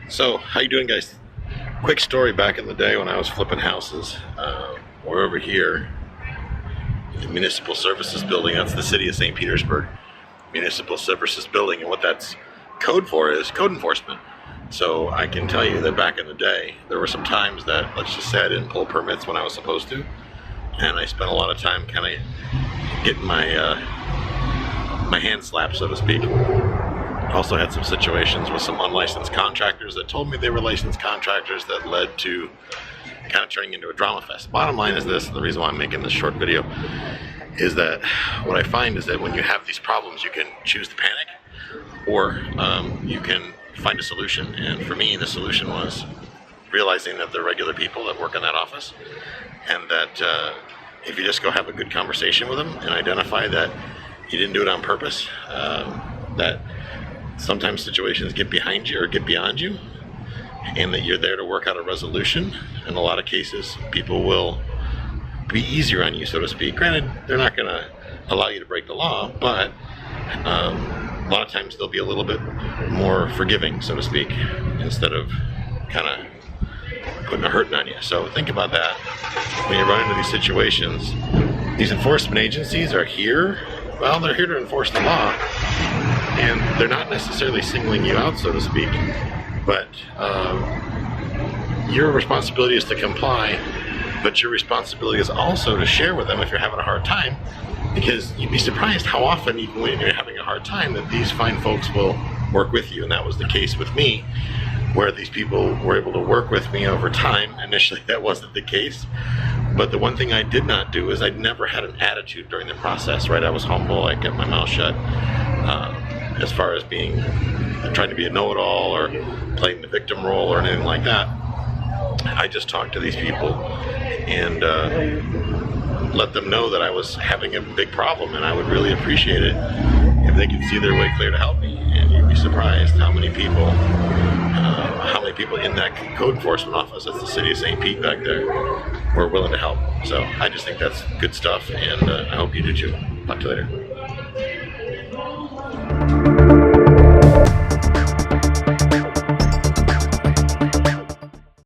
So, how you doing, guys? Quick story back in the day when I was flipping houses. We're over here in the Municipal Services Building. That's the city of St. Petersburg. Municipal Services Building, and what that's code for is code enforcement. So I can tell you that back in the day, there were some times that, let's just say, I didn't pull permits when I was supposed to, and I spent a lot of time kind of getting my my hand slapped, so to speak. Also had some situations with some unlicensed contractors that told me they were licensed contractors that led to kind of turning into a drama fest. Bottom line is this, and the reason why I'm making this short video is that what I find is that when you have these problems, you can choose to panic, or you can find a solution. And for me, the solution was realizing that they're regular people that work in that office, and that if you just go have a good conversation with them and identify that you didn't do it on purpose, that sometimes situations get behind you or get beyond you, and that you're there to work out a resolution. In a lot of cases, people will be easier on you, so to speak. Granted, they're not going to allow you to break the law, but a lot of times they'll be a little bit more forgiving, so to speak, instead of kind of putting a hurting on you. So think about that when you run into these situations. These enforcement agencies are here. Well, they're here to enforce the law, and they're not necessarily singling you out, so to speak, but your responsibility is to comply, but your responsibility is also to share with them if you're having a hard time, because you'd be surprised how often, even when you're having a hard time, that these fine folks will work with you. And that was the case with me, where these people were able to work with me over time. Initially, that wasn't the case. But the one thing I did not do is I never had an attitude during the process, right? I was humble, I kept my mouth shut. As far as being, trying to be a know-it-all or playing the victim role or anything like that, I just talked to these people and let them know that I was having a big problem, and I would really appreciate it if they could see their way clear to help me. And you'd be surprised how many people in that code enforcement office, that's the city of St. Pete back there, were willing to help. So I just think that's good stuff, and I hope you do too. Talk to you later.